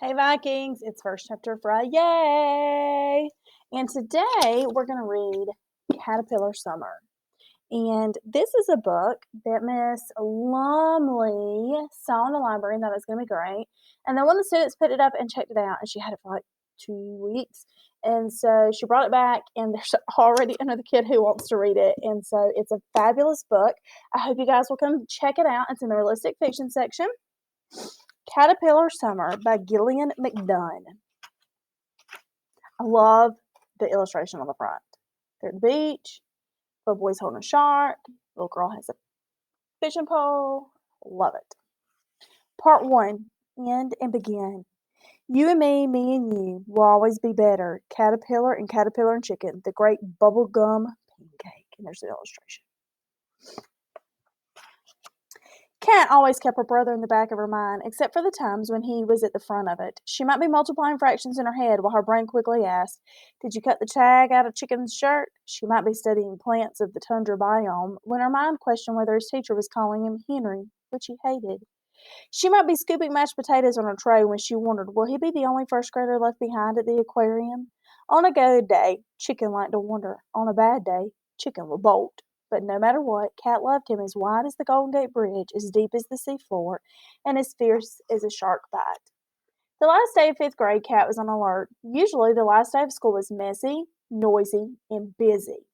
Hey Vikings, it's First Chapter Friday! And today we're going to read Caterpillar Summer. And this is a book that Miss Lumley saw in the library and thought it was going to be great. And then one of the students picked it up and checked it out, and she had it for like 2 weeks. And so she brought it back, and there's already another kid who wants to read it. And so it's a fabulous book. I hope you guys will come check it out. It's in the realistic fiction section. Caterpillar Summer by Gillian McDunn. I love the illustration on the front. They're at the beach. Little boy's holding a shark. Little girl has a fishing pole. Love it. Part 1. End and begin. You and me and you will always be better. Caterpillar and Chicken. The great bubblegum pancake. And there's the illustration. Cat always kept her brother in the back of her mind, except for the times when he was at the front of it. She might be multiplying fractions in her head while her brain quickly asked, "Did you cut the tag out of Chicken's shirt?" She might be studying plants of the tundra biome when her mind questioned whether his teacher was calling him Henry, which he hated. She might be scooping mashed potatoes on her tray when she wondered, will he be the only first grader left behind at the aquarium? On a good day, Chicken liked to wonder. On a bad day, Chicken would bolt. But no matter what, Cat loved him as wide as the Golden Gate Bridge, as deep as the sea floor, and as fierce as a shark bite. The last day of fifth grade, Cat was on alert. Usually, the last day of school was messy, noisy, and busy.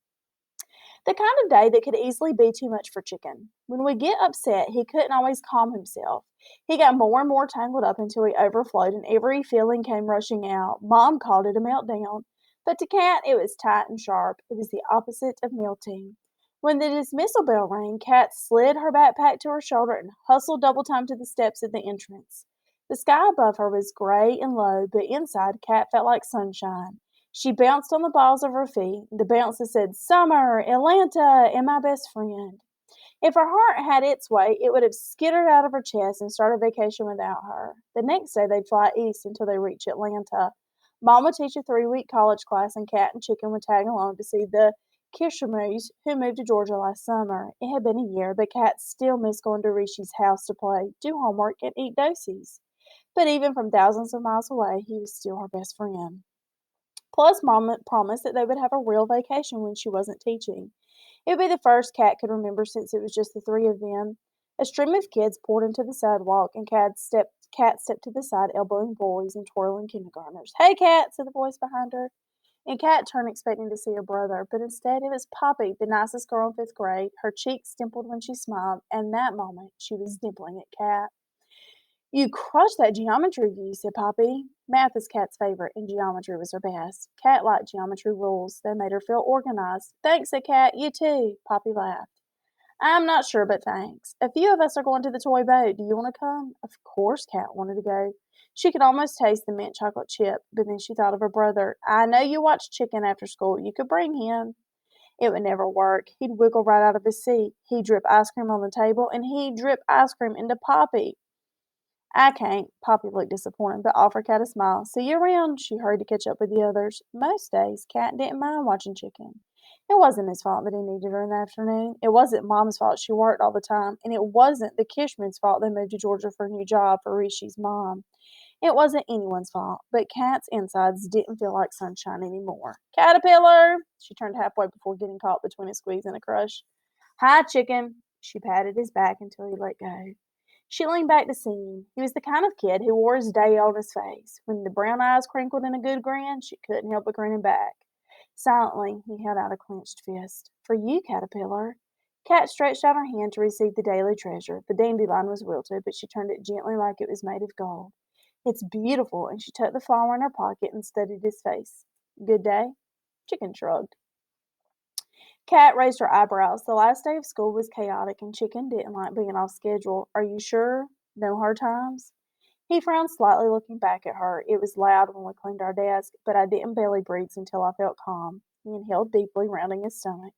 The kind of day that could easily be too much for Chicken. When we get upset, he couldn't always calm himself. He got more and more tangled up until he overflowed and every feeling came rushing out. Mom called it a meltdown. But to Cat, it was tight and sharp. It was the opposite of melting. When the dismissal bell rang, Cat slid her backpack to her shoulder and hustled double time to the steps at the entrance. The sky above her was gray and low, but inside, Cat felt like sunshine. She bounced on the balls of her feet, the bounce that said, "Summer, Atlanta, and my best friend." If her heart had its way, it would have skittered out of her chest and started vacation without her. The next day, they'd fly east until they reached Atlanta. Mom would teach a 3-week college class, and Cat and Chicken would tag along to see the Kirschmers, who moved to Georgia last summer. It had been a year, but Cat still missed going to Rishi's house to play, do homework, and eat dosies. But even from thousands of miles away, he was still her best friend. Plus, Mom promised that they would have a real vacation when she wasn't teaching. It would be the first Cat could remember since it was just the three of them. A stream of kids poured into the sidewalk, and Cat stepped to the side, elbowing boys and twirling kindergartners. "Hey, Cat!" said the voice behind her. And Cat turned, expecting to see her brother, but instead it was Poppy, the nicest girl in fifth grade. Her cheeks dimpled when she smiled, and that moment she was dimpling at Cat. "You crushed that geometry view," said Poppy. Math is Cat's favorite, and geometry was her best. Cat liked geometry rules. They made her feel organized. "Thanks," said Cat. "You too." Poppy laughed. "I'm not sure, but thanks. A few of us are going to the toy boat. Do you want to come?" Of course Cat wanted to go. She could almost taste the mint chocolate chip, but then she thought of her brother. "I know you watch Chicken after school. You could bring him." It would never work. He'd wiggle right out of his seat. He'd drip ice cream on the table, and he'd drip ice cream into Poppy. "I can't." Poppy looked disappointed, but offered Cat a smile. "See you around." She hurried to catch up with the others. Most days, Cat didn't mind watching Chicken. It wasn't his fault that he needed her in the afternoon. It wasn't Mom's fault she worked all the time. And it wasn't the Kishmans' fault they moved to Georgia for a new job for Rishi's mom. It wasn't anyone's fault. But Cat's insides didn't feel like sunshine anymore. "Caterpillar!" She turned halfway before getting caught between a squeeze and a crush. "Hi, Chicken." She patted his back until he let go. She leaned back to see him. He was the kind of kid who wore his day on his face. When the brown eyes crinkled in a good grin, she couldn't help but grinning back. Silently, he held out a clenched fist. "For you, Caterpillar." Cat stretched out her hand to receive the daily treasure. The dandelion was wilted, but she turned it gently like it was made of gold. "It's beautiful," and she tucked the flower in her pocket and studied his face. "Good day?" Chicken shrugged. Cat raised her eyebrows. The last day of school was chaotic, and Chicken didn't like being off schedule. "Are you sure? No hard times?" He frowned slightly, looking back at her. "It was loud when we cleaned our desk, but I didn't belly breathe until I felt calm." He inhaled deeply, rounding his stomach,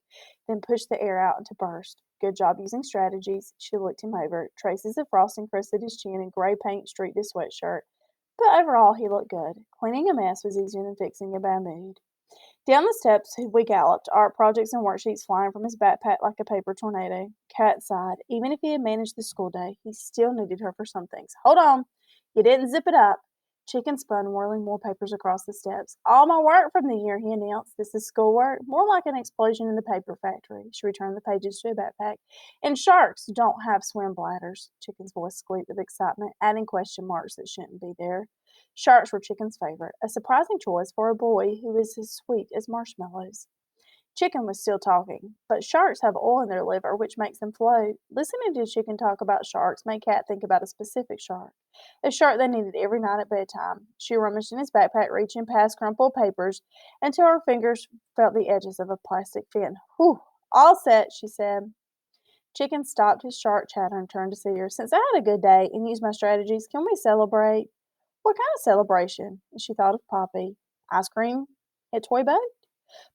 then pushed the air out into burst. "Good job using strategies." She looked him over. Traces of frosting crusted his chin, and gray paint streaked his sweatshirt. But overall, he looked good. Cleaning a mess was easier than fixing a bad mood. Down the steps we galloped, art projects and worksheets flying from his backpack like a paper tornado. Cat sighed. Even if he had managed the school day, he still needed her for some things. "Hold on. You didn't zip it up." Chicken spun, whirling more papers across the steps. All my work from the year, he announced. This is schoolwork, more like an explosion in the paper factory. She returned the pages to a backpack. And sharks don't have swim bladders. Chicken's voice squeaked with excitement, adding question marks that shouldn't be there. Sharks were Chicken's favorite, a surprising choice for a boy who is as sweet as marshmallows. Chicken was still talking, but sharks have oil in their liver, which makes them float. Listening to Chicken talk about sharks made Cat think about a specific shark, a shark they needed every night at bedtime. She rummaged in his backpack, reaching past crumpled papers until her fingers felt the edges of a plastic fin. Whew, all set, she said. Chicken stopped his shark chatter and turned to see her. Since I had a good day and used my strategies, can we celebrate? What kind of celebration? And she thought of Poppy. Ice cream? At Toy Boat?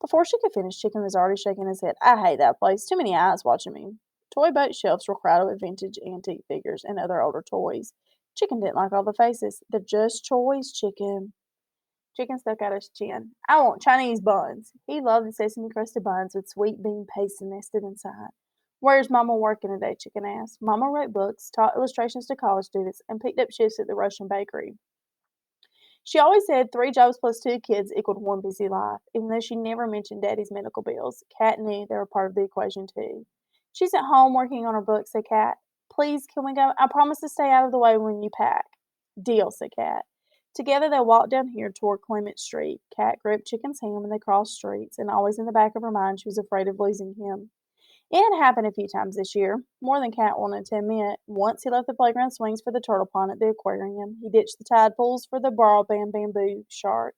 Before she could finish, Chicken was already shaking his head. I hate that place. Too many eyes watching me. Toy boat shelves were crowded with vintage antique figures and other older toys. Chicken didn't like all the faces. They're just toys, Chicken. Chicken stuck out his chin. I want Chinese buns. He loved the sesame crusted buns with sweet bean paste nested inside. Where's Mama working today? Chicken asked. Mama wrote books, taught illustrations to college students, and picked up shifts at the Russian bakery. She always said 3 jobs plus 2 kids equaled one busy life, even though she never mentioned Daddy's medical bills. Kat knew they were part of the equation, too. She's at home working on her book, said Kat. Please, can we go? I promise to stay out of the way when you pack. Deal, said Kat. Together they walked down here toward Clement Street. Kat gripped Chicken's hand when they crossed streets, and always in the back of her mind she was afraid of losing him. It had happened a few times this year, more than Cat wanted to admit. Once he left the playground swings for the turtle pond at the aquarium. He ditched the tide pools for the broadband bamboo shark.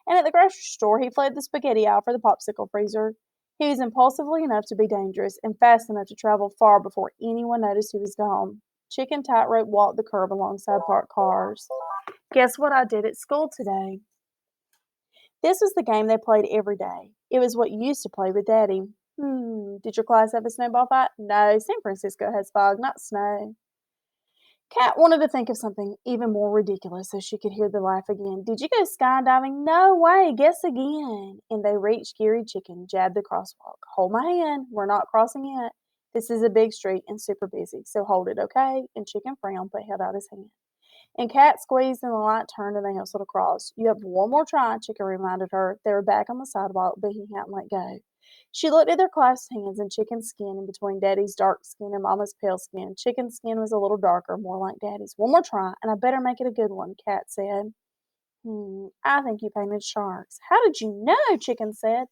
And at the grocery store, he fled the spaghetti aisle for the popsicle freezer. He was impulsively enough to be dangerous and fast enough to travel far before anyone noticed he was gone. Chicken tightrope walked the curb alongside parked cars. Guess what I did at school today? This was the game they played every day. It was what you used to play with Daddy. Did your class have a snowball fight? No, San Francisco has fog, not snow. Kat wanted to think of something even more ridiculous so she could hear the laugh again. Did you go skydiving? No way, guess again. And they reached Geary Chicken, jabbed the crosswalk. Hold my hand, we're not crossing yet. This is a big street and super busy, so hold it, okay? And Chicken frowned but held out his hand. And Cat squeezed and the light turned and they hustled across. You have one more try, Chicken reminded her. They were back on the sidewalk, but he hadn't let go. She looked at their clasped hands and Chicken's skin in between Daddy's dark skin and Mama's pale skin. Chicken's skin was a little darker, more like Daddy's. One more try, and I better make it a good one, Cat said. I think you painted sharks. How did you know? Chicken said.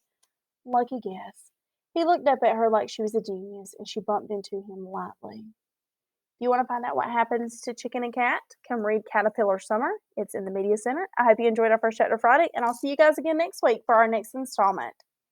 Lucky guess. He looked up at her like she was a genius, and she bumped into him lightly. You want to find out what happens to Chicken and Cat? Come read Caterpillar Summer. It's in the Media Center. I hope you enjoyed our first chapter Friday, and I'll see you guys again next week for our next installment.